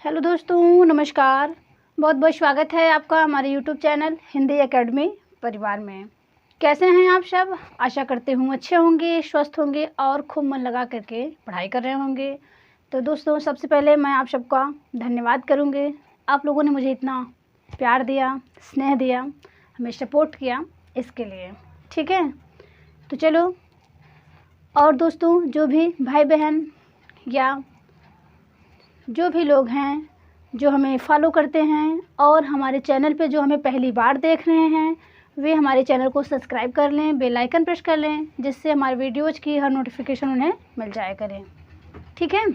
Hello दोस्तों, नमस्कार। बहुत बहुत स्वागत है आपका हमारे यूट्यूब चैनल हिंदी एकेडमी परिवार में। कैसे हैं आप सब? आशा करते हूँ अच्छे होंगे, स्वस्थ होंगे और खूब मन लगा करके पढ़ाई कर रहे होंगे। तो दोस्तों, सबसे पहले मैं आप सबका धन्यवाद करूँगी। आप लोगों ने मुझे इतना प्यार दिया, स्नेह दिया, हमें सपोर्ट किया, इसके लिए। ठीक है, तो चलो। और दोस्तों, जो भी भाई बहन या जो भी लोग हैं जो हमें फॉलो करते हैं और हमारे चैनल पे जो हमें पहली बार देख रहे हैं, वे हमारे चैनल को सब्सक्राइब कर लें, बेल आइकन प्रेस कर लें, जिससे हमारे वीडियोज़ की हर नोटिफिकेशन उन्हें मिल जाया करें। ठीक है,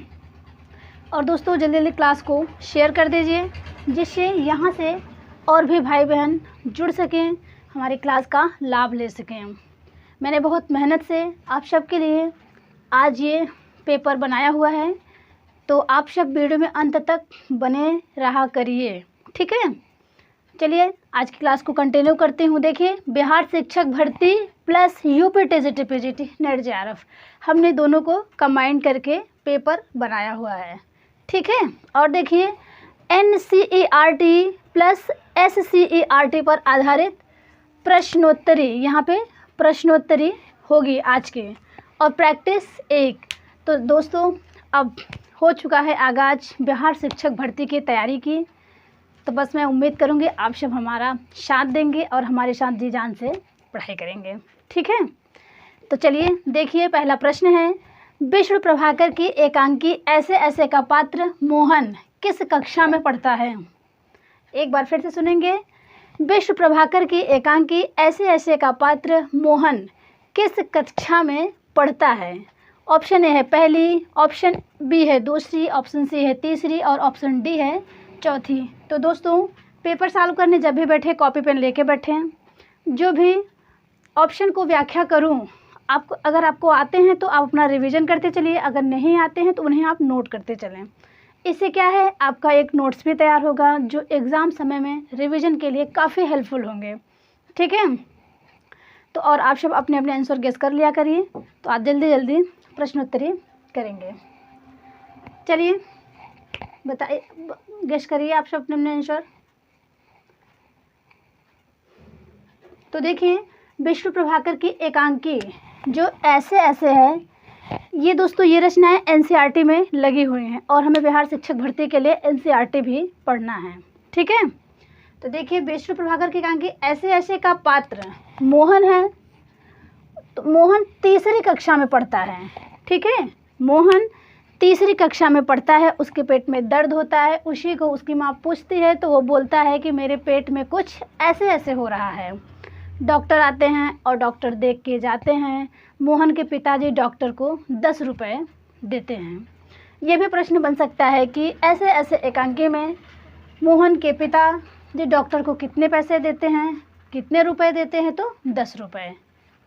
और दोस्तों जल्दी जल्दी क्लास को शेयर कर दीजिए, जिससे यहाँ से और भी भाई बहन जुड़ सकें, हमारी क्लास का लाभ ले सकें। मैंने बहुत मेहनत से आप सबके लिए आज ये पेपर बनाया हुआ है, तो आप सब वीडियो में अंत तक बने रहा करिए। ठीक है, चलिए आज की क्लास को कंटिन्यू करती हूँ। देखिए, बिहार शिक्षक भर्ती plus UP TGT PGT net JRF, हमने दोनों को कंबाइन करके पेपर बनाया हुआ है। ठीक है, और देखिए एनसीईआरटी प्लस एससीईआरटी पर आधारित प्रश्नोत्तरी, यहाँ पे प्रश्नोत्तरी होगी आज के, और प्रैक्टिस 1। तो दोस्तों, अब हो चुका है आगाज बिहार शिक्षक भर्ती की तैयारी की, तो बस मैं उम्मीद करूंगी आप सब हमारा साथ देंगे और हमारे साथ जी जान से पढ़ाई करेंगे। ठीक है, तो चलिए देखिए, पहला प्रश्न है, विष्णु प्रभाकर की एकांकी ऐसे ऐसे का पात्र मोहन किस कक्षा में पढ़ता है? एक बार फिर से सुनेंगे। विष्णु प्रभाकर की एकांकी ऐसे ऐसे का पात्र मोहन किस कक्षा में पढ़ता है? ऑप्शन ए है पहली, ऑप्शन बी है दूसरी, ऑप्शन सी है तीसरी और ऑप्शन डी है चौथी। तो दोस्तों, पेपर सॉल्व करने जब भी बैठे कॉपी पेन लेके बैठें। जो भी ऑप्शन को व्याख्या करूं, आपको अगर आपको आते हैं तो आप अपना रिवीजन करते चलिए, अगर नहीं आते हैं तो उन्हें आप नोट करते चलें। इससे क्या है, आपका एक नोट्स भी तैयार होगा जो एग्ज़ाम समय में रिवीजन के लिए काफ़ी हेल्पफुल होंगे। ठीक है, तो और आप सब अपने अपने आंसर गेस कर लिया करिए, तो आज जल्दी जल्दी प्रश्नोत्तरी करेंगे। चलिए बताइए, गेस करिए आप सब अपने अपने आंसर। तो देखिए, विष्णु प्रभाकर की एकांकी जो ऐसे ऐसे है, ये दोस्तों ये रचनाएं एनसीईआरटी में लगी हुई हैं और हमें बिहार शिक्षक भर्ती के लिए एनसीईआरटी भी पढ़ना है। ठीक है, तो देखिए, विष्णु प्रभाकर की एकांकी ऐसे ऐसे का पात्र मोहन है। तो मोहन तीसरी कक्षा में पढ़ता है। ठीक है, मोहन तीसरी कक्षा में पढ़ता है, उसके पेट में दर्द होता है, उसी को उसकी माँ पूछती है तो वो बोलता है कि मेरे पेट में कुछ ऐसे ऐसे हो रहा है। डॉक्टर आते हैं और डॉक्टर देख के जाते हैं। मोहन के पिताजी डॉक्टर को 10 रुपये देते हैं। ये भी प्रश्न बन सकता है कि ऐसे ऐसे एकांकी में मोहन के पिताजी डॉक्टर को कितने पैसे देते हैं, कितने रुपए देते हैं? तो 10 रुपये।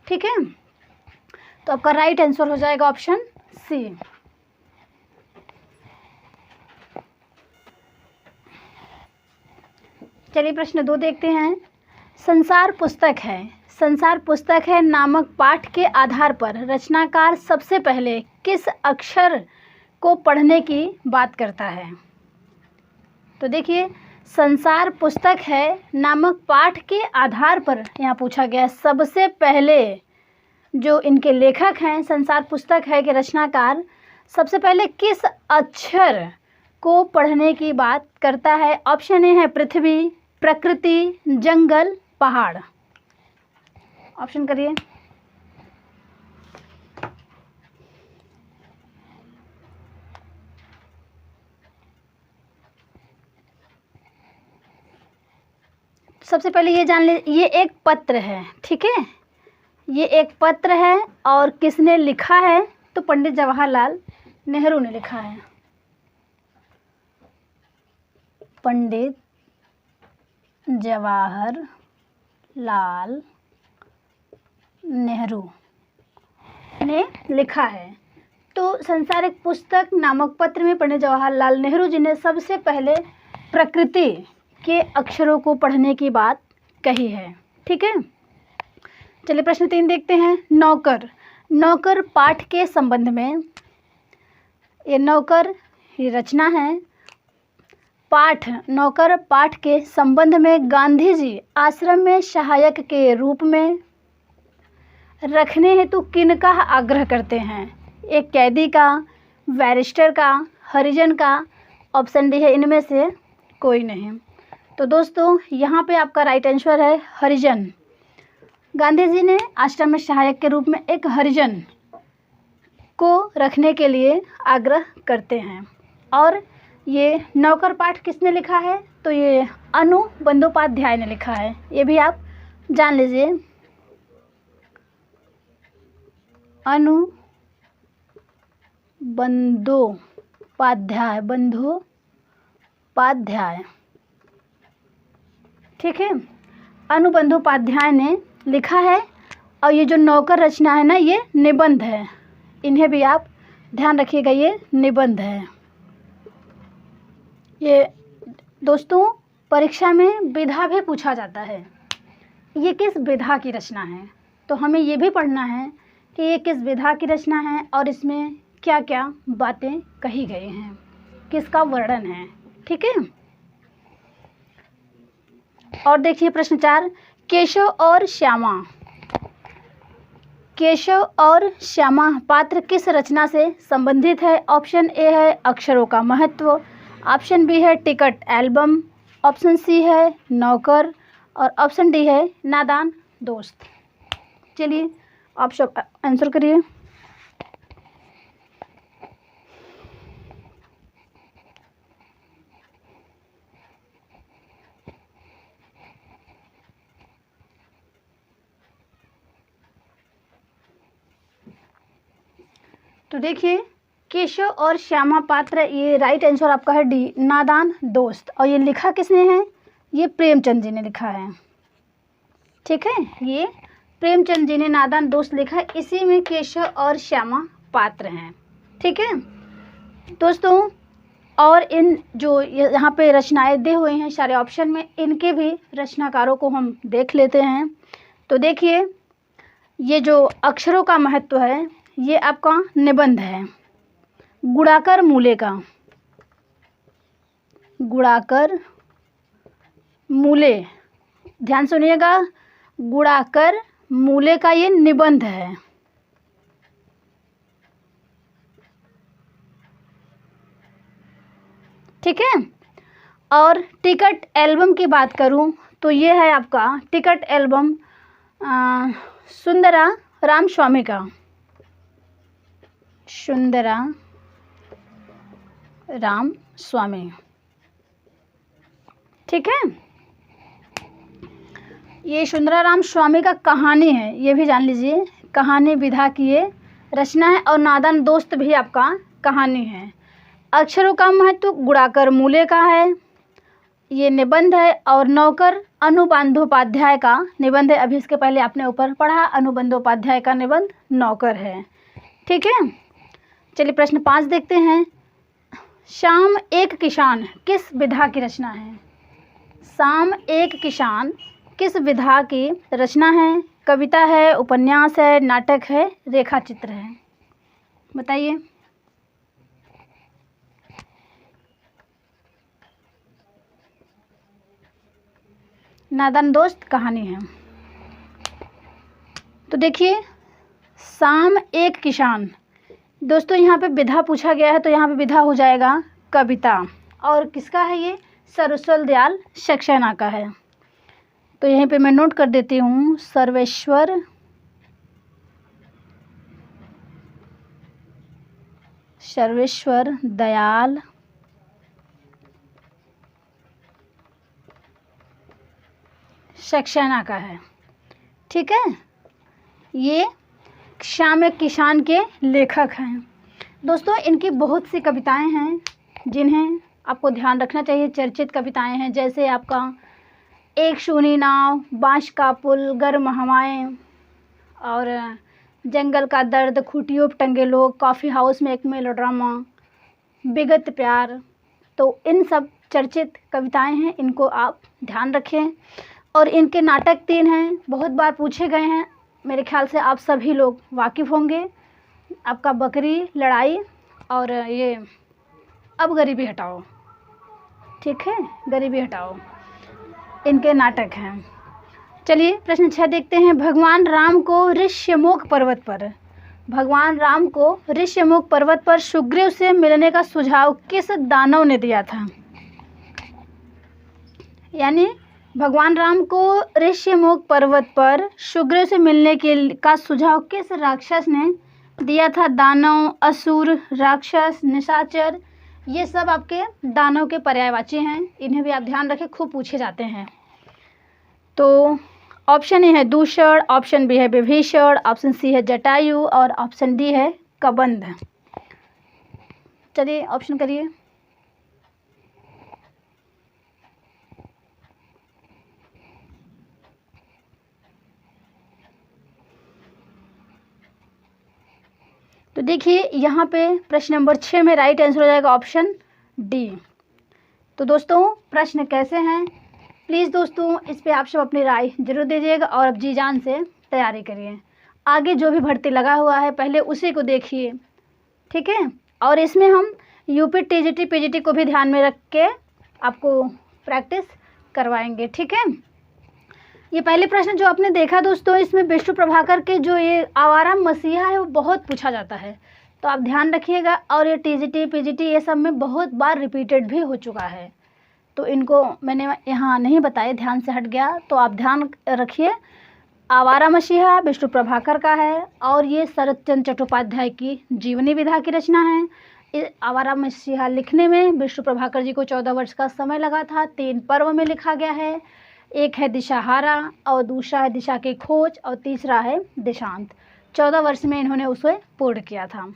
ठीक है, तो आपका राइट आंसर हो जाएगा ऑप्शन सी। चलिए प्रश्न 2 देखते हैं। संसार पुस्तक है नामक पाठ के आधार पर रचनाकार सबसे पहले किस अक्षर को पढ़ने की बात करता है? तो देखिए, संसार पुस्तक है नामक पाठ के आधार पर यहाँ पूछा गया सबसे पहले, जो इनके लेखक हैं, संसार पुस्तक है के रचनाकार सबसे पहले किस अक्षर को पढ़ने की बात करता है? ऑप्शन ए है पृथ्वी, प्रकृति, जंगल, पहाड़। ऑप्शन करिए। सबसे पहले ये जान ले, ये एक पत्र है। ठीक है, ये एक पत्र है और किसने लिखा है? तो पंडित जवाहरलाल नेहरू ने लिखा है। पंडित जवाहरलाल नेहरू ने लिखा है। तो संसार एक पुस्तक नामक पत्र में पंडित जवाहरलाल नेहरू जी ने सबसे पहले प्रकृति के अक्षरों को पढ़ने की बात कही है। ठीक है, चलिए प्रश्न 3 देखते हैं। नौकर पाठ के संबंध में, ये नौकर ये रचना है पाठ नौकर पाठ के संबंध में गांधी जी आश्रम में सहायक के रूप में रखने हेतु किनका आग्रह करते हैं? एक कैदी का, बैरिस्टर का, हरिजन का, ऑप्शन डी है इनमें से कोई नहीं। तो दोस्तों यहाँ पे आपका राइट आंसर है हरिजन। गांधी जी ने आश्रम में सहायक के रूप में एक हरिजन को रखने के लिए आग्रह करते हैं। और ये नौकर पाठ किसने लिखा है? तो ये अनु बंदोपाध्याय ने लिखा है, ये भी आप जान लीजिए। अनु बंदोपाध्याय, ठीक है, अनु बंदोपाध्याय ने लिखा है। और ये जो नौकर रचना है ना, ये निबंध है, इन्हें भी आप ध्यान रखिएगा, ये निबंध है। ये दोस्तों परीक्षा में विधा भी पूछा जाता है, ये किस विधा की रचना है, तो हमें ये भी पढ़ना है कि ये किस विधा की रचना है और इसमें क्या क्या बातें कही गई हैं, किसका वर्णन है, ठीक है। और देखिए प्रश्न 4, केशव और श्यामा पात्र किस रचना से संबंधित है? ऑप्शन ए है अक्षरों का महत्व, ऑप्शन बी है टिकट एल्बम, ऑप्शन सी है नौकर और ऑप्शन डी है नादान दोस्त। चलिए आप सब आंसर करिए। तो देखिए केशव और श्यामा पात्र, ये राइट आंसर आपका है डी, नादान दोस्त। और ये लिखा किसने है? ये प्रेमचंद जी ने लिखा है, ठीक है, ये प्रेमचंद जी ने नादान दोस्त लिखा है, इसी में केशव और श्यामा पात्र हैं, ठीक है दोस्तों। और इन जो यहाँ पे रचनाएं दे हुए हैं सारे ऑप्शन में, इनके भी रचनाकारों को हम देख लेते हैं। तो देखिए ये जो अक्षरों का महत्व है, ये आपका निबंध है गुणाकर मूले, ध्यान सुनिएगा, गुणाकर मूले का ये निबंध है, ठीक है। और टिकट एल्बम की बात करूं तो ये है आपका टिकट एल्बम सुंदरा रामस्वामी का, सुंदरा रामस्वामी, ठीक है। ये सुंदरा रामस्वामी का कहानी है, ये भी जान लीजिए, कहानी विधा की ये रचना है। और नादान दोस्त भी आपका कहानी है। अक्षरों का महत्व गुणाकर मूले का है, ये निबंध है। और नौकर अनु बंदोपाध्याय का निबंध है, अभी इसके पहले आपने ऊपर पढ़ा, अनु बंदोपाध्याय का निबंध नौकर है, ठीक है। चलिए प्रश्न 5 देखते हैं। शाम एक किसान किस विधा की रचना है? शाम एक किसान किस विधा की रचना है? कविता है, उपन्यास है, नाटक है, रेखा चित्र है, बताइए। नादान दोस्त कहानी है। तो देखिए शाम एक किसान, दोस्तों यहाँ पे विधा पूछा गया है, तो यहाँ पे विधा हो जाएगा कविता। और किसका है ये? सर्वेश्वर दयाल सक्सेना का है। तो यहीं पे मैं नोट कर देती हूँ, सर्वेश्वर दयाल सक्सेना का है, ठीक है। ये शाम एक किसान के लेखक हैं। दोस्तों इनकी बहुत सी कविताएं हैं जिन्हें आपको ध्यान रखना चाहिए, चर्चित कविताएं हैं, जैसे आपका एक सूनी नाव, बांस का पुल, गर्म हवाएं, और जंगल का दर्द, खूटियों पर टंगे लोग, कॉफ़ी हाउस में एक मेलोड्रामा, विगत प्यार। तो इन सब चर्चित कविताएं हैं, इनको आप ध्यान रखें। और इनके नाटक 3 हैं, बहुत बार पूछे गए हैं, मेरे ख्याल से आप सभी लोग वाकिफ़ होंगे। आपका बकरी लड़ाई और ये अब गरीबी हटाओ, ठीक है, गरीबी हटाओ, इनके नाटक हैं। चलिए प्रश्न 6 देखते हैं। भगवान राम को ऋष्यमुख पर्वत पर सुग्रीव से मिलने का सुझाव किस दानव ने दिया था? यानी भगवान राम को ऋष्यमुख पर्वत पर सुग्रीव से मिलने का सुझाव किस राक्षस ने दिया था? दानव, असुर, राक्षस, निशाचर, ये सब आपके दानव के पर्यायवाची हैं, इन्हें भी आप ध्यान रखें, खूब पूछे जाते हैं। तो ऑप्शन ए है दूषण, ऑप्शन बी है विभीषण, ऑप्शन सी है जटायु और ऑप्शन डी है कबंध। चलिए ऑप्शन करिए। तो देखिए यहाँ पे प्रश्न नंबर 6 में राइट आंसर हो जाएगा ऑप्शन डी। तो दोस्तों प्रश्न कैसे हैं, प्लीज़ दोस्तों इस पे आप सब अपनी राय जरूर दीजिएगा और अब जी जान से तैयारी करिए। आगे जो भी भर्ती लगा हुआ है पहले उसी को देखिए, ठीक है। और इसमें हम यूपी, टीजीटी, पीजीटी को भी ध्यान में रख के आपको प्रैक्टिस करवाएंगे, ठीक है। ये पहले प्रश्न जो आपने देखा दोस्तों, इसमें विष्णु प्रभाकर के जो ये आवारा मसीहा है वो बहुत पूछा जाता है, तो आप ध्यान रखिएगा। और ये टीजीटी, पीजीटी ये सब में बहुत बार रिपीटेड भी हो चुका है, तो इनको मैंने यहाँ नहीं बताया, ध्यान से हट गया, तो आप ध्यान रखिए। आवारा मसीहा विष्णु प्रभाकर का है और ये शरत चंद्र चट्टोपाध्याय की जीवनी विधा की रचना है। इस आवारा मसीहा लिखने में विष्णु प्रभाकर जी को 14 वर्ष का समय लगा था। 3 पर्व में लिखा गया है, एक है दिशाहारा और दूसरा है दिशा की खोज और तीसरा है देशांत। 14 वर्ष में इन्होंने उसे पूर्ण किया था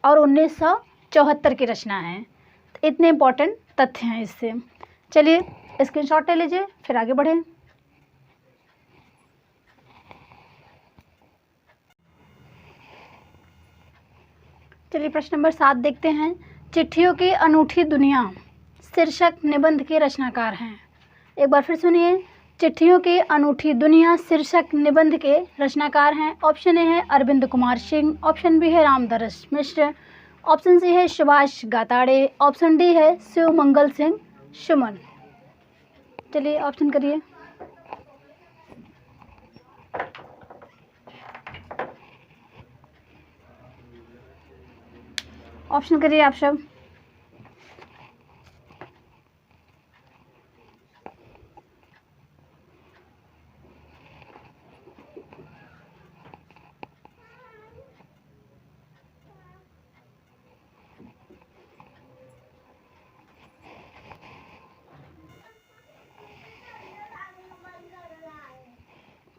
और 1974 की रचना है। इतने इम्पोर्टेंट तथ्य हैं इससे। चलिए स्क्रीनशॉट ले लीजिए, फिर आगे बढ़ें। चलिए प्रश्न नंबर 7 देखते हैं। चिट्ठियों की अनूठी दुनिया शीर्षक निबंध के रचनाकार हैं। एक बार फिर सुनिए, चिट्ठियों की अनूठी दुनिया शीर्षक निबंध के रचनाकार हैं। ऑप्शन ए है अरविंद कुमार सिंह, ऑप्शन बी है रामदरस मिश्र, ऑप्शन सी है सुभाष गाताड़े, ऑप्शन डी है शिवमंगल सिंह सुमन। चलिए ऑप्शन करिए। ऑप्शन करिए आप सब।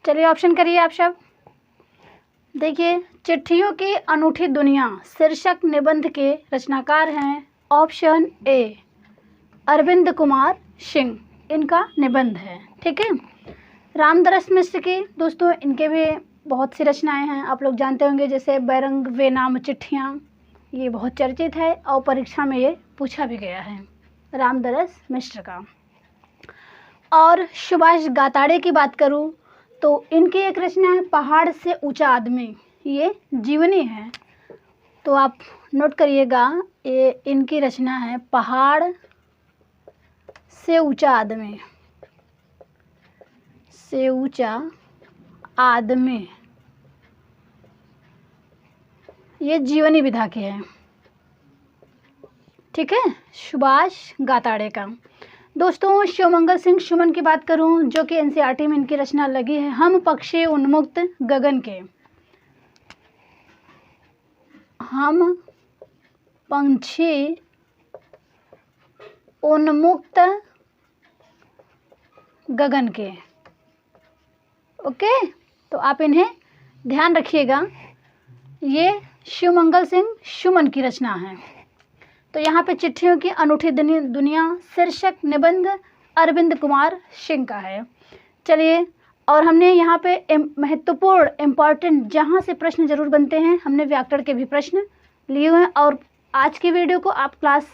चलिए ऑप्शन करिए आप सब। देखिए, चिट्ठियों की अनूठी दुनिया शीर्षक निबंध के रचनाकार हैं ऑप्शन ए अरविंद कुमार सिंह, इनका निबंध है, ठीक है। रामदरस मिश्र की दोस्तों इनके भी बहुत सी रचनाएं हैं, आप लोग जानते होंगे, जैसे बैरंग वे नाम चिट्ठियाँ, ये बहुत चर्चित है और परीक्षा में ये पूछा भी गया है, रामदरस मिश्र का। और सुभाष गाताड़े की बात करूँ तो इनकी एक रचना है पहाड़ से ऊंचा आदमी, ये जीवनी है, तो आप नोट करिएगा, ये इनकी रचना है पहाड़ से ऊंचा आदमी, से ऊंचा आदमी, ये जीवनी विधा की है, ठीक है, सुभाष गाताड़े का। दोस्तों शिवमंगल सिंह सुमन की बात करूं, जो कि एनसीईआरटी में इनकी रचना लगी है हम पक्षी उन्मुक्त गगन के, हम पंछी उन्मुक्त गगन के। ओके, तो आप इन्हें ध्यान रखिएगा, ये शिवमंगल सिंह सुमन की रचना है। तो यहाँ पे चिट्ठियों की अनूठी दुनिया शीर्षक निबंध अरविंद कुमार सिंह का है। चलिए, और हमने यहाँ पे महत्वपूर्ण इम्पॉर्टेंट जहाँ से प्रश्न जरूर बनते हैं, हमने व्याकरण के भी प्रश्न लिए हुए हैं। और आज की वीडियो को आप क्लास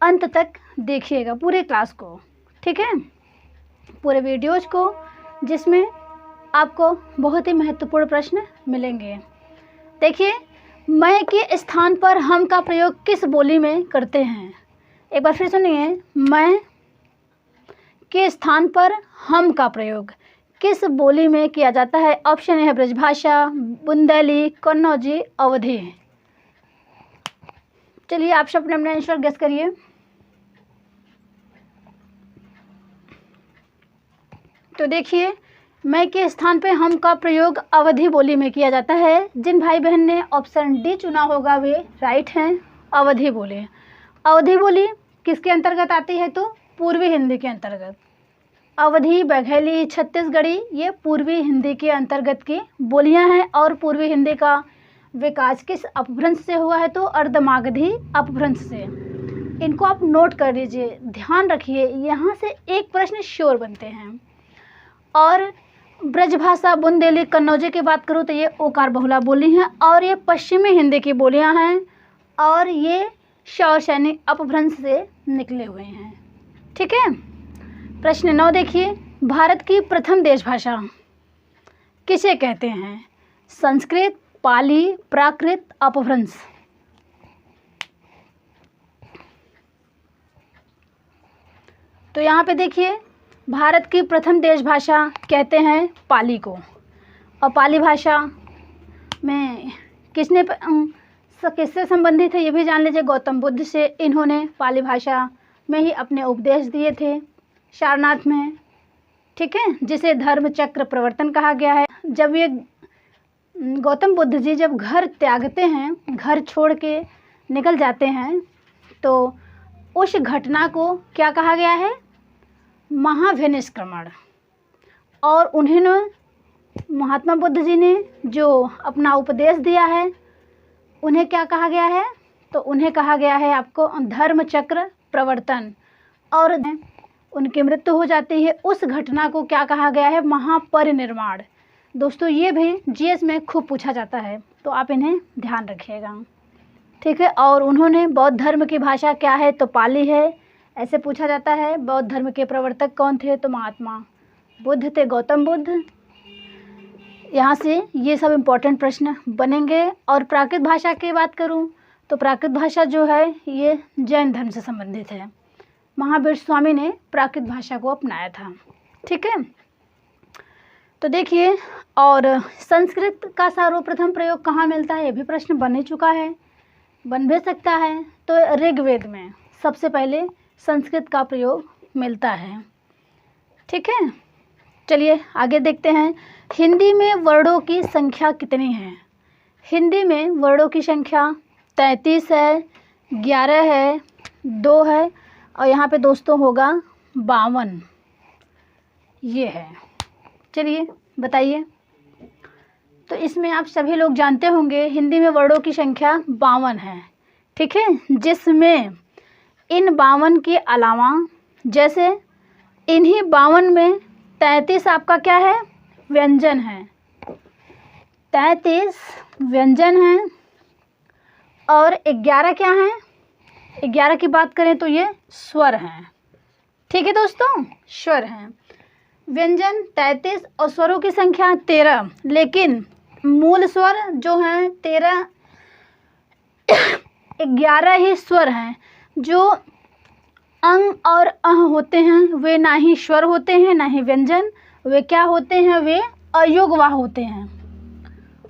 अंत तक देखिएगा, पूरे क्लास को, ठीक है, पूरे वीडियोज को, जिसमें आपको बहुत ही महत्वपूर्ण प्रश्न मिलेंगे। देखिए, मैं के स्थान पर हम का प्रयोग किस बोली में करते हैं? एक बार फिर सुनिए, मैं के स्थान पर हम का प्रयोग किस बोली में किया जाता है? ऑप्शन ए है ब्रजभाषा, बुंदेली, कन्नौजी, अवधी। चलिए आप सब अपना आंसर गेस करिए। तो देखिए, मैं के स्थान पे हम का प्रयोग अवधी बोली में किया जाता है। जिन भाई बहन ने ऑप्शन डी चुना होगा वे राइट हैं, अवधी बोली। अवधी बोली किसके अंतर्गत आती है? तो पूर्वी हिंदी के अंतर्गत। अवधी, बघेली, छत्तीसगढ़ी ये पूर्वी हिंदी के अंतर्गत की बोलियां हैं। और पूर्वी हिंदी का विकास किस अपभ्रंश से हुआ है? तो अर्धमागधी अपभ्रंश से। इनको आप नोट कर लीजिए, ध्यान रखिए, यहाँ से एक प्रश्न श्योर बनते हैं। और ब्रजभाषा, बुंदेली, कन्नौजी की बात करूँ तो ये ओकार बहुला बोली हैं और ये पश्चिमी हिंदी की बोलियां हैं और ये शौसैनिक अपभ्रंश से निकले हुए हैं। ठीक है। प्रश्न 9 देखिए, भारत की प्रथम देश भाषा किसे कहते हैं? संस्कृत, पाली, प्राकृत, अपभ्रंश। तो यहाँ पे देखिए, भारत की प्रथम देश भाषा कहते हैं पाली को। और पाली भाषा में किससे संबंधित है ये भी जान लीजिए। गौतम बुद्ध से इन्होंने पाली भाषा में ही अपने उपदेश दिए थे सारनाथ में। ठीक है, जिसे धर्म चक्र प्रवर्तन कहा गया है। जब ये गौतम बुद्ध जी जब घर त्यागते हैं, घर छोड़ के निकल जाते हैं, तो उस घटना को क्या कहा गया है? महाभिनिष्क्रमण। और उन्होंने महात्मा बुद्ध जी ने जो अपना उपदेश दिया है उन्हें क्या कहा गया है? तो उन्हें कहा गया है आपको धर्म चक्र प्रवर्तन। और उनकी मृत्यु हो जाती है, उस घटना को क्या कहा गया है? महापरिनिर्वाण। दोस्तों ये भी जीएस में खूब पूछा जाता है, तो आप इन्हें ध्यान रखिएगा। ठीक है। और उन्होंने बौद्ध धर्म की भाषा क्या है? तो पाली है, ऐसे पूछा जाता है। बौद्ध धर्म के प्रवर्तक कौन थे? तो महात्मा बुद्ध थे, गौतम बुद्ध। यहाँ से ये सब इम्पोर्टेंट प्रश्न बनेंगे। और प्राकृत भाषा की बात करूँ तो प्राकृत भाषा जो है ये जैन धर्म से संबंधित है। महावीर स्वामी ने प्राकृत भाषा को अपनाया था। ठीक है। तो देखिए, और संस्कृत का सर्वप्रथम प्रयोग कहाँ मिलता है? ये भी प्रश्न बन ही चुका है, बन भी सकता है। तो ऋग्वेद में सबसे पहले संस्कृत का प्रयोग मिलता है। ठीक है। चलिए आगे देखते हैं, हिंदी में वर्णों की संख्या कितनी है? हिंदी में वर्णों की संख्या 33 है, 11 है, 2 है और यहाँ पे दोस्तों होगा 52। ये है। चलिए बताइए। तो इसमें आप सभी लोग जानते होंगे हिंदी में वर्णों की संख्या 52 है। ठीक है, जिसमें इन 52 के अलावा जैसे इन्हीं 52 में 33 आपका क्या है? व्यंजन है। 33 व्यंजन हैं और 11 क्या हैं? 11 की बात करें तो ये स्वर हैं। ठीक है दोस्तों, स्वर हैं। व्यंजन 33 और स्वरों की संख्या 13, लेकिन मूल स्वर जो हैं 13, 11 ही स्वर हैं। जो अंग और अह होते हैं वे ना ही स्वर होते हैं ना ही व्यंजन, वे क्या होते हैं? वे अयोगवाह होते हैं।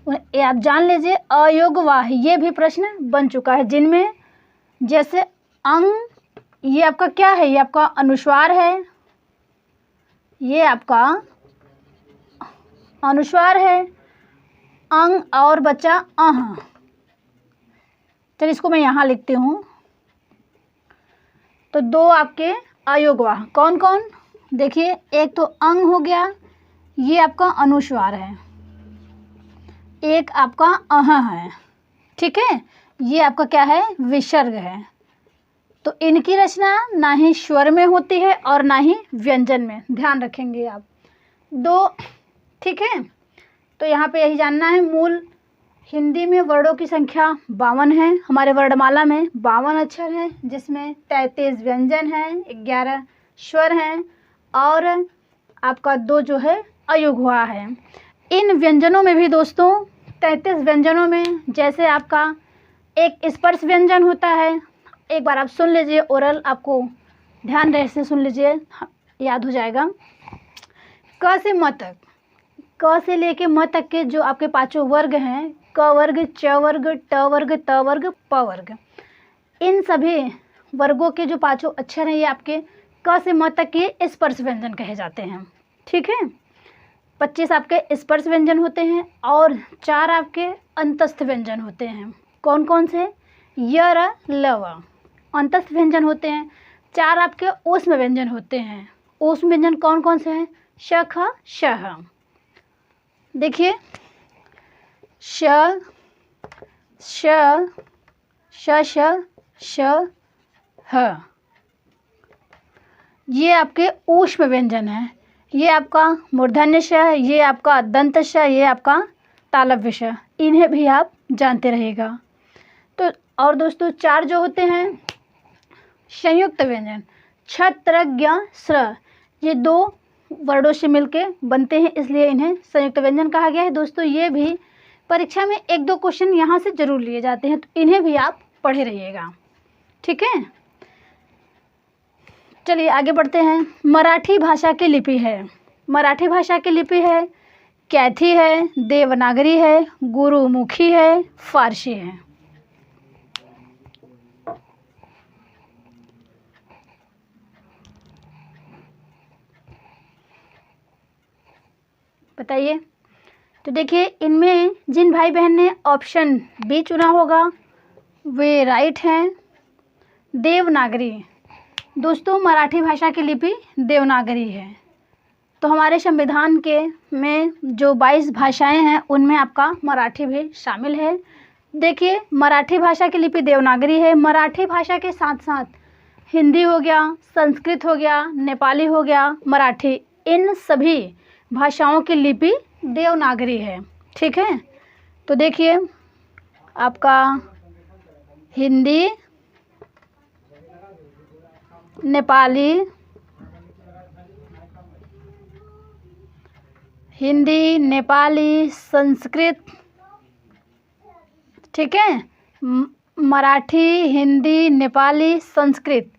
ये आप जान लीजिए, अयोगवाह ये भी प्रश्न बन चुका है। जिनमें जैसे अंग, ये आपका क्या है? ये आपका अनुस्वार है, ये आपका अनुस्वार है। अंग और बचा अह। चलिए इसको मैं यहाँ लिखती हूँ। तो 2 आपके अयोगवाह कौन कौन? देखिए, एक तो अंग हो गया, ये आपका अनुस्वार है। एक आपका अह है। ठीक है, ये आपका क्या है? विसर्ग है। तो इनकी रचना ना ही स्वर में होती है और ना ही व्यंजन में, ध्यान रखेंगे आप। 2। ठीक है, तो यहाँ पे यही जानना है। मूल हिंदी में वर्णों की संख्या 52 है। हमारे वर्णमाला में 52 अक्षर हैं, जिसमें 33 व्यंजन हैं, 11 स्वर हैं और आपका 2 जो है अयुग्वा है। इन व्यंजनों में भी दोस्तों 33 व्यंजनों में जैसे आपका एक स्पर्श व्यंजन होता है। एक बार आप सुन लीजिए, ओरल आपको ध्यान रहे से सुन लीजिए। याद हो जाएगा। क से म तक, क से लेके म तक के जो आपके पांचों वर्ग हैं, क वर्ग, च वर्ग, ट वर्ग, त वर्ग, प वर्ग, इन सभी वर्गों के जो पांचों अक्षर हैं ये आपके क से म तक के स्पर्श व्यंजन कहे जाते हैं। ठीक है, 25 आपके स्पर्श व्यंजन होते हैं और 4 आपके अंतस्थ व्यंजन होते हैं। कौन कौन से? य, र, ल, व अंतस्थ व्यंजन होते हैं। 4 आपके ऊष्म व्यंजन होते हैं। ऊष्म व्यंजन कौन कौन से हैं? श, ख, श, ह। देखिए, श, श, श, श, श, ह, ये आपके ऊष्म व्यंजन हैं। ये आपका मूर्धन्य श, ये आपका दंत श, ये आपका तालव्य श। इन्हें भी आप जानते रहिएगा। तो और दोस्तों 4 जो होते हैं संयुक्त व्यंजन, छ, त्र, ज्ञ, स्र, ये 2 वर्डों से मिलके बनते हैं, इसलिए इन्हें संयुक्त व्यंजन कहा गया है। दोस्तों ये भी परीक्षा में 1-2 क्वेश्चन यहाँ से जरूर लिए जाते हैं, तो इन्हें भी आप पढ़े रहिएगा। ठीक है, चलिए आगे बढ़ते हैं। मराठी भाषा की लिपि है, मराठी भाषा की लिपि है कैथी है, देवनागरी है, गुरुमुखी है, फारसी है। बताइए। तो देखिए, इनमें जिन भाई बहन ने ऑप्शन बी चुना होगा वे राइट हैं, देवनागरी। दोस्तों मराठी भाषा की लिपि देवनागरी है। तो हमारे संविधान के में जो 22 भाषाएं हैं उनमें आपका मराठी भी शामिल है। देखिए, मराठी भाषा की लिपि देवनागरी है। मराठी भाषा के साथ साथ हिंदी हो गया, संस्कृत हो गया, नेपाली हो गया, मराठी, इन सभी भाषाओं की लिपि देवनागरी है। ठीक है, तो देखिए आपका हिंदी, नेपाली, हिंदी, नेपाली, संस्कृत, ठीक है, मराठी, हिंदी, नेपाली, संस्कृत,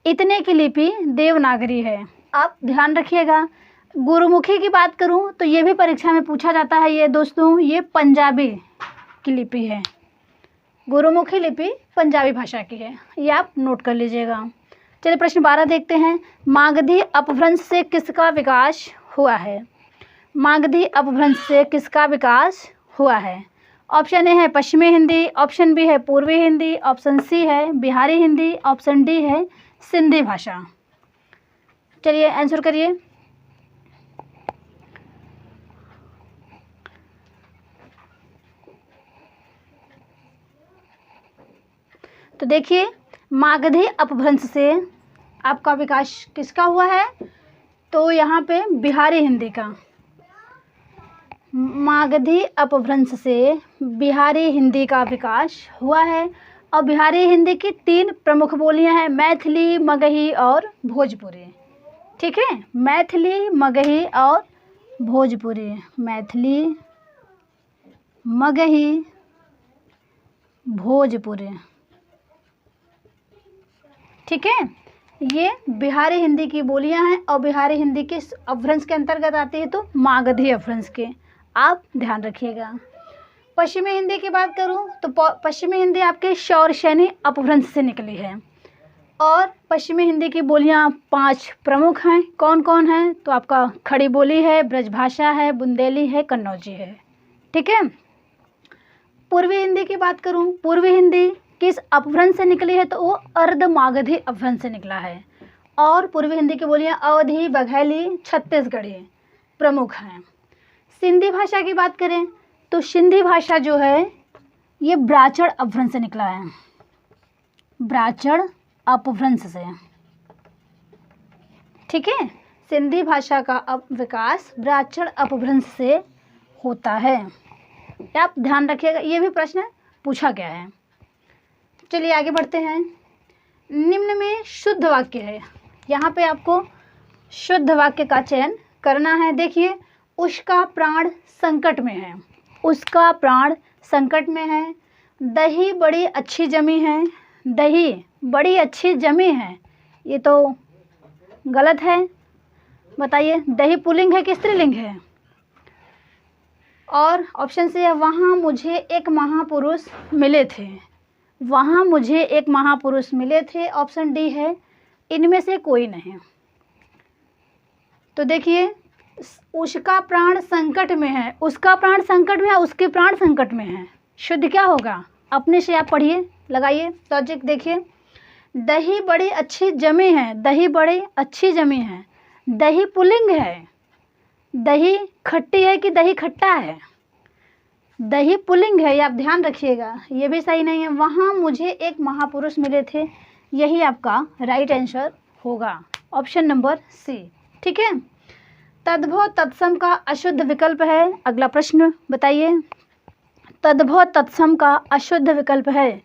इतने की लिपि देवनागरी है। आप ध्यान रखिएगा। गुरुमुखी की बात करूं तो ये भी परीक्षा में पूछा जाता है। ये दोस्तों ये पंजाबी की लिपि है। गुरुमुखी लिपि पंजाबी भाषा की है, ये आप नोट कर लीजिएगा। चलिए प्रश्न 12 देखते हैं। मागधी अपभ्रंश से किसका विकास हुआ है? मागधी अपभ्रंश से किसका विकास हुआ है? ऑप्शन ए है पश्चिमी हिंदी, ऑप्शन बी है पूर्वी हिंदी, ऑप्शन सी है बिहारी हिंदी, ऑप्शन डी है सिंधी भाषा। चलिए आंसर करिए। तो देखिए, मागधी अपभ्रंश से आपका विकास किसका हुआ है? तो यहाँ पे बिहारी हिंदी का। मागधी अपभ्रंश से बिहारी हिंदी का विकास हुआ है। और बिहारी हिंदी की 3 प्रमुख बोलियां हैं, मैथिली, मगही और भोजपुरी। ठीक है, मैथिली, मगही और भोजपुरी। मैथिली, मगही, भोजपुरी। ठीक है, ये बिहारी हिंदी की बोलियां हैं और बिहारी हिंदी के अपभ्रंश के अंतर्गत आती है, तो मागधी अपभ्रंश के आप ध्यान रखिएगा। पश्चिमी हिंदी की बात करूं तो पश्चिमी हिंदी आपके शौरसेनी अपभ्रंश से निकली है। और पश्चिमी हिंदी की बोलियां 5 प्रमुख हैं। कौन कौन हैं? तो आपका खड़ी बोली है, ब्रजभाषा है, बुंदेली है, कन्नौजी है। ठीक है, पूर्वी हिंदी की बात करूं, पूर्वी हिंदी किस अपभ्रंश से निकली है? तो वो अर्धमागधी अपभ्रंश से निकला है। और पूर्वी हिंदी की बोलियां अवधी, बघेली, छत्तीसगढ़ी प्रमुख हैं। सिंधी भाषा की बात करें तो सिंधी भाषा जो है ये ब्राचड़ अपभ्रंश से निकला है। ब्राचड़ अपभ्रंश से। ठीक है, सिंधी भाषा का विकास ब्राचड़ अपभ्रंश से होता है। आप ध्यान रखिएगा, ये भी प्रश्न पूछा गया है। चलिए आगे बढ़ते हैं। निम्न में शुद्ध वाक्य है। यहाँ पे आपको शुद्ध वाक्य का चयन करना है। देखिए, उसका प्राण संकट में है। उसका प्राण संकट में है। दही बड़ी अच्छी जमी है। दही बड़ी अच्छी जमी है, ये तो गलत है। बताइए, दही पुल्लिंग है कि स्त्रीलिंग है? और ऑप्शन सी है, वहाँ मुझे एक महापुरुष मिले थे। वहाँ मुझे एक महापुरुष मिले थे। ऑप्शन डी है, इनमें से कोई नहीं। तो देखिए, उसका प्राण संकट में है, उसका प्राण संकट में है, उसके प्राण संकट में है। शुद्ध क्या होगा? अपने से आप पढ़िए, लगाइए लॉजिक। देखिए, दही बड़ी अच्छी जमी है, दही बड़ी अच्छी जमी है, दही पुल्लिंग है। दही खट्टी है कि दही खट्टा है? दही पुल्लिंग है, ये आप ध्यान रखिएगा, ये भी सही नहीं है। वहाँ मुझे एक महापुरुष मिले थे, यही आपका राइट आंसर होगा, ऑप्शन नंबर सी। ठीक है, तद्भव तत्सम का अशुद्ध विकल्प है। अगला प्रश्न बताइए, तद्भव तत्सम का अशुद्ध विकल्प है।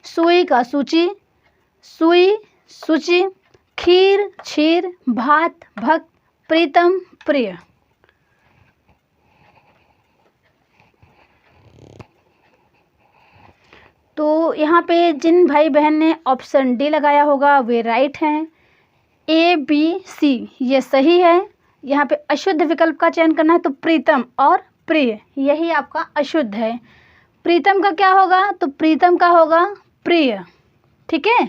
सुई का सूची, सुई सूची, खीर क्षीर, भात भक्त, प्रीतम प्रिय। तो यहाँ पे जिन भाई बहन ने ऑप्शन डी लगाया होगा वे राइट हैं। ए बी सी ये सही है। यहाँ पे अशुद्ध विकल्प का चयन करना है, तो प्रीतम और प्रिय यही आपका अशुद्ध है। प्रीतम का क्या होगा? तो प्रीतम का होगा प्रिय। ठीक है,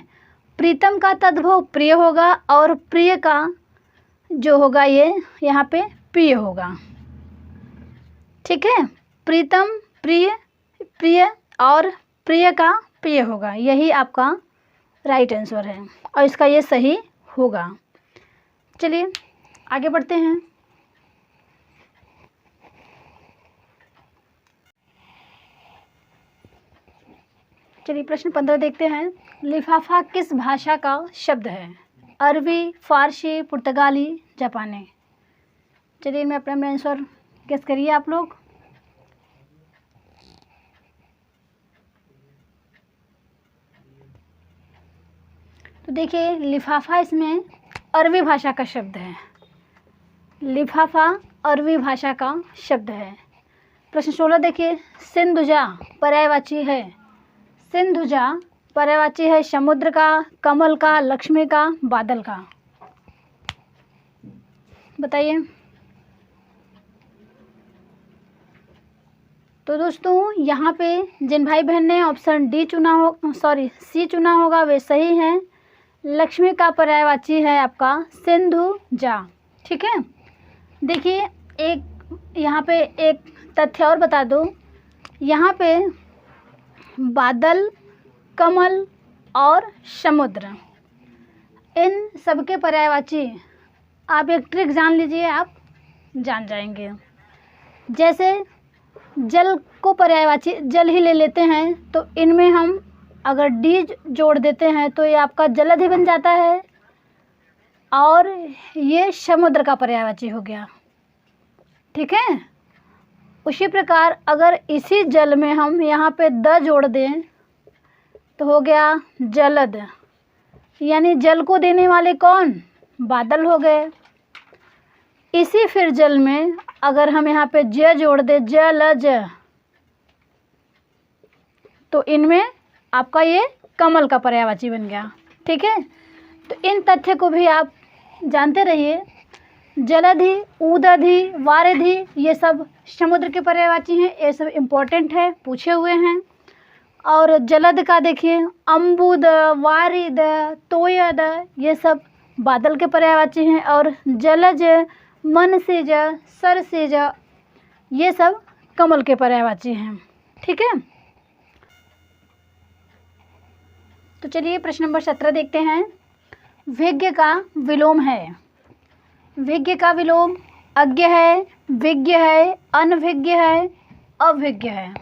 प्रीतम का तद्भव प्रिय होगा और प्रिय का जो होगा ये यहाँ पे प्रिय होगा। ठीक है, प्रीतम प्रिय, प्रिय और प्रिय का प्रिय होगा, यही आपका राइट आंसर है और इसका ये सही होगा। चलिए आगे बढ़ते हैं। चलिए प्रश्न 15 देखते हैं। लिफाफा किस भाषा का शब्द है? अरबी, फारसी, पुर्तगाली, जापानी। चलिए मैं अपना आंसर गेस करिए आप लोग। तो देखिए, लिफाफा इसमें अरबी भाषा का शब्द है। लिफाफा अरबी भाषा का शब्द है। प्रश्न 16 देखिए, सिंधुजा पर्यायवाची है। सिंधुजा पर्यायवाची है समुद्र का, कमल का, लक्ष्मी का, बादल का। बताइए। तो दोस्तों यहाँ पे जिन भाई बहन ने ऑप्शन डी चुना हो, सॉरी सी चुना होगा वे सही हैं। लक्ष्मी का पर्यायवाची है आपका सिंधुजा। ठीक है, देखिए एक यहाँ पे एक तथ्य और बता दूं, यहाँ पे बादल, कमल और समुद्र इन सबके पर्यायवाची आप एक ट्रिक जान लीजिए, आप जान जाएंगे। जैसे जल को पर्यायवाची जल ही ले लेते हैं, तो इनमें हम अगर डी जोड़ देते हैं तो ये आपका जलधि बन जाता है और ये समुद्र का पर्यायवाची हो गया। ठीक है, उसी प्रकार अगर इसी जल में हम यहाँ पे द जोड़ दें तो हो गया जलद, यानी जल को देने वाले कौन? बादल हो गए। इसी फिर जल में अगर हम यहाँ पे ज जोड़ दें, जलज, तो इनमें आपका ये कमल का पर्यायवाची बन गया। ठीक है, तो इन तथ्य को भी आप जानते रहिए। जलधि, उदधि, वारिधि ये सब समुद्र के पर्यायवाची हैं, ये सब इम्पोर्टेंट है, पूछे हुए हैं। और जलद का देखिए अम्बुद, वारिद, तोयद ये सब बादल के पर्यायवाची हैं। और जलज, मनसिज, सरसिज ये सब कमल के पर्यायवाची हैं। ठीक है, तो चलिए प्रश्न नंबर 17 देखते हैं। विज्ञ का विलोम है। विज्ञ का विलोम अज्ञ है, विज्ञ है, अनभिज्ञ है, अभिज्ञ है।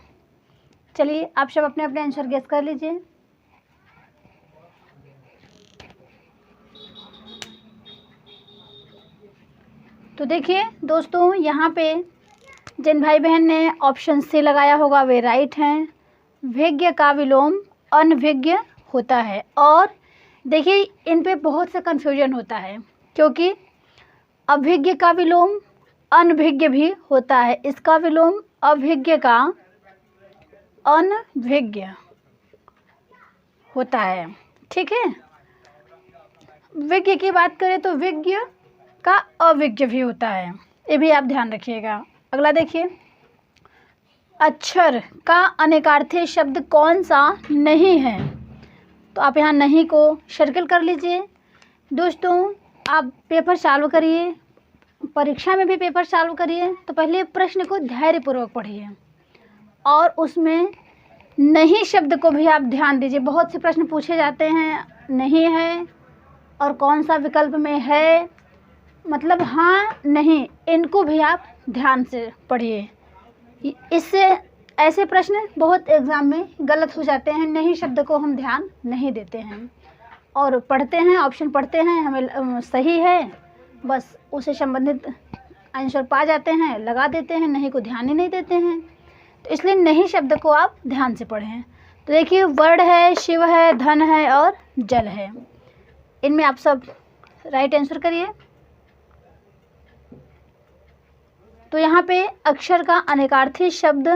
चलिए आप सब अपने अपने आंसर गेस कर लीजिए। तो देखिए दोस्तों, यहाँ पे जिन भाई बहन ने ऑप्शन सी लगाया होगा वे राइट हैं। विज्ञ का विलोम अनभिज्ञ होता है। और देखिए इन पे बहुत सा कन्फ्यूजन होता है, क्योंकि अभिज्ञ का विलोम अनभिज्ञ भी होता है, इसका विलोम अभिज्ञ का अनभिज्ञ होता है। ठीक है, विज्ञ की बात करें तो विज्ञ का अविग्रह भी होता है, ये भी आप ध्यान रखिएगा। अगला देखिए, अक्षर का अनेकार्थी शब्द कौन सा नहीं है? तो आप यहाँ नहीं को सर्कल कर लीजिए। दोस्तों, आप पेपर सॉल्व करिए, परीक्षा में भी पेपर सॉल्व करिए, तो पहले प्रश्न को धैर्यपूर्वक पढ़िए और उसमें नहीं शब्द को भी आप ध्यान दीजिए। बहुत से प्रश्न पूछे जाते हैं, नहीं है और कौन सा विकल्प में है, मतलब हाँ नहीं, इनको भी आप ध्यान से पढ़िए। इससे ऐसे प्रश्न बहुत एग्ज़ाम में गलत हो जाते हैं, नहीं शब्द को हम ध्यान नहीं देते हैं और पढ़ते हैं, ऑप्शन पढ़ते हैं, हमें सही है, बस उससे संबंधित आंसर पा जाते हैं, लगा देते हैं, नहीं को ध्यान ही नहीं देते हैं। तो इसलिए नहीं शब्द को आप ध्यान से पढ़ें। तो देखिए, वर्ण है, शिव है, धन है और जल है। इनमें आप सब राइट आंसर करिए। तो यहाँ पे अक्षर का अनेकार्थी शब्द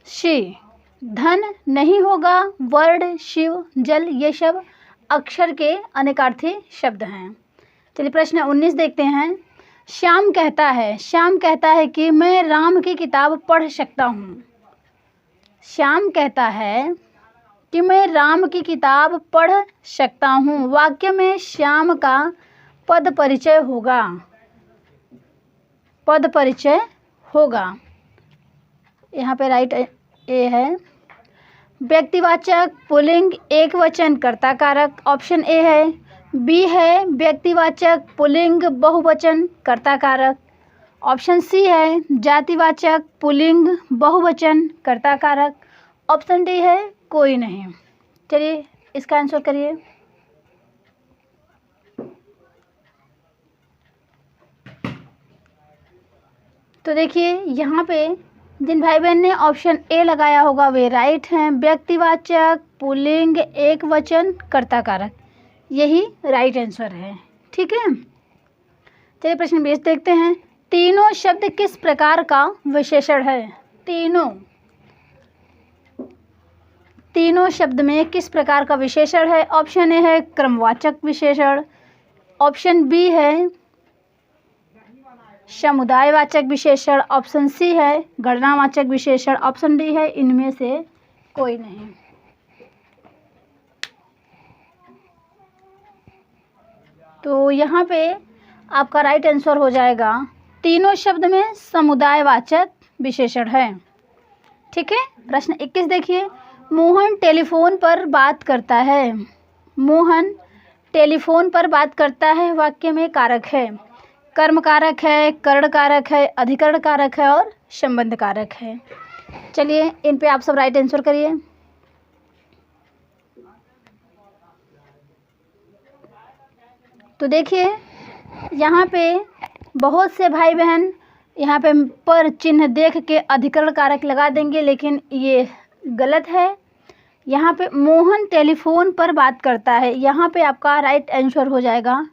शी, धन नहीं होगा, वर्ण, शिव, जल, ये सब अक्षर के अनेकार्थी शब्द हैं। चलिए प्रश्न 19 देखते हैं। श्याम कहता है कि मैं राम की किताब पढ़ सकता हूँ। श्याम कहता है कि मैं राम की किताब पढ़ सकता हूँ। वाक्य में श्याम का पद परिचय होगा, पद परिचय होगा। यहाँ पे राइट ए है। व्यक्तिवाचक पुल्लिंग एक वचन कर्ता कारक, ऑप्शन ए है। बी है व्यक्तिवाचक पुल्लिंग बहुवचन कर्ता कारक, ऑप्शन सी है जातिवाचक पुल्लिंग बहुवचन कर्ता कारक, ऑप्शन डी है कोई नहीं। चलिए इसका आंसर करिए। तो देखिए यहाँ पे जिन भाई बहन ने ऑप्शन ए लगाया होगा वे राइट हैं। व्यक्तिवाचक पुल्लिंग एक वचन कर्ता कारक, यही राइट आंसर है। ठीक है, चलिए प्रश्न 20 देखते हैं। तीनों शब्द किस प्रकार का विशेषण है? तीनों शब्द में किस प्रकार का विशेषण है? ऑप्शन ए है क्रमवाचक विशेषण, ऑप्शन बी है समुदायवाचक विशेषण, ऑप्शन सी है गणनावाचक विशेषण, ऑप्शन डी है इनमें से कोई नहीं। तो यहाँ पे आपका राइट आंसर हो जाएगा तीनों शब्द में समुदायवाचक विशेषण है। ठीक है, प्रश्न 21 देखिए। मोहन टेलीफोन पर बात करता है। मोहन टेलीफोन पर बात करता है वाक्य में कारक है, कर्म कारक है, करण कारक है, अधिकरण कारक है और संबंध कारक है। चलिए इन पे आप सब राइट आंसर करिए। तो देखिए यहाँ पे बहुत से भाई बहन यहाँ पे पर चिन्ह देख के अधिकरण कारक लगा देंगे, लेकिन ये गलत है। यहाँ पे मोहन टेलीफोन पर बात करता है, यहाँ पे आपका राइट आंसर हो जाएगा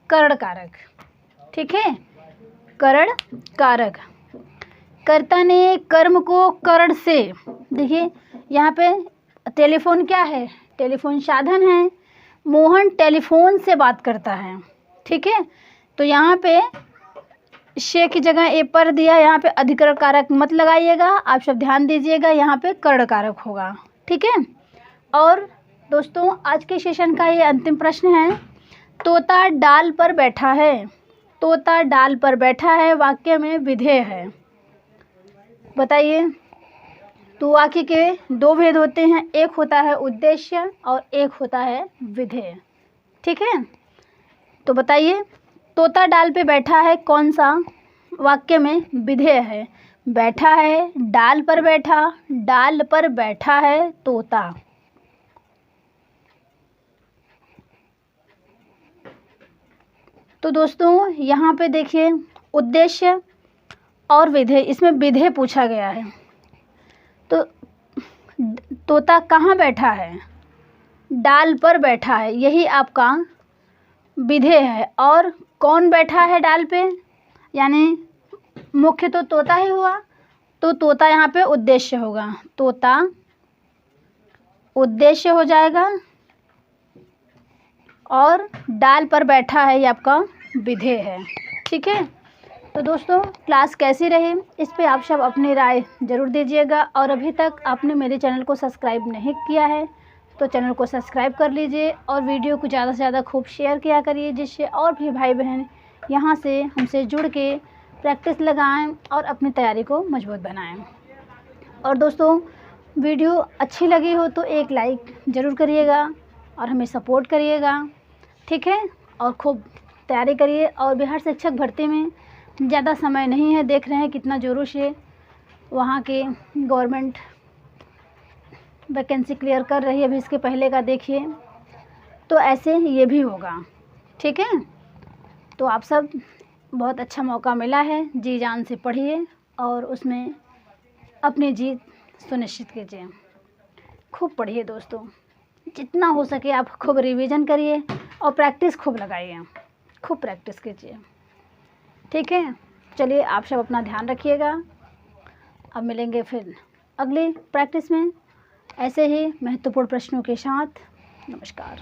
करण कारक। ठीक है, करण कारक। कर्ता ने कर्म को करण से, देखिए यहाँ पे टेलीफोन क्या है? टेलीफोन साधन है। मोहन टेलीफोन से बात करता है। ठीक है, तो यहाँ पे शे की जगह ए पर दिया, यहाँ पे अधिकरण कारक मत लगाइएगा, आप सब ध्यान दीजिएगा, यहाँ पे कर्ण कारक होगा। ठीक है, और दोस्तों आज के सेशन का ये अंतिम प्रश्न है। तोता डाल पर बैठा है। तोता डाल पर बैठा है वाक्य में विधेय है, बताइए। तो वाक्य के दो भेद होते हैं, एक होता है उद्देश्य और एक होता है विधेय। ठीक है, तो बताइए तोता डाल पे बैठा है, कौन सा वाक्य में विधेय है? बैठा है, डाल पर बैठा, डाल पर बैठा है तोता। तो दोस्तों यहाँ पे देखिए उद्देश्य और विधेय, इसमें विधेय पूछा गया है। तो तोता कहाँ बैठा है? डाल पर बैठा है, यही आपका विधेय है। और कौन बैठा है डाल पे? यानी मुख्य तो तोता ही हुआ, तो तोता यहाँ पे उद्देश्य होगा, तोता उद्देश्य हो जाएगा। और डाल पर बैठा है ये आपका विधेय है। ठीक है, तो दोस्तों क्लास कैसी रही इस पे आप सब अपनी राय ज़रूर दीजिएगा। और अभी तक आपने मेरे चैनल को सब्सक्राइब नहीं किया है तो चैनल को सब्सक्राइब कर लीजिए और वीडियो को ज़्यादा से ज़्यादा खूब शेयर किया करिए, जिससे और भी भाई बहन यहाँ से हमसे जुड़ के प्रैक्टिस लगाएं और अपनी तैयारी को मजबूत बनाएं। और दोस्तों वीडियो अच्छी लगी हो तो एक लाइक ज़रूर करिएगा और हमें सपोर्ट करिएगा। ठीक है, और खूब तैयारी करिए। और बिहार शिक्षक भर्ती में ज़्यादा समय नहीं है, देख रहे हैं कितना ज़ोरों से वहाँ के गवर्नमेंट वैकेंसी क्लियर कर रही है। अभी इसके पहले का देखिए, तो ऐसे ये भी होगा। ठीक है, तो आप सब बहुत अच्छा मौका मिला है, जी जान से पढ़िए और उसमें अपनी जीत सुनिश्चित कीजिए। खूब पढ़िए दोस्तों, जितना हो सके आप खूब रिवीजन करिए और प्रैक्टिस खूब लगाइए, खूब प्रैक्टिस कीजिए। ठीक है, चलिए आप सब अपना ध्यान रखिएगा। अब मिलेंगे फिर अगली प्रैक्टिस में ऐसे ही महत्वपूर्ण प्रश्नों के साथ। नमस्कार।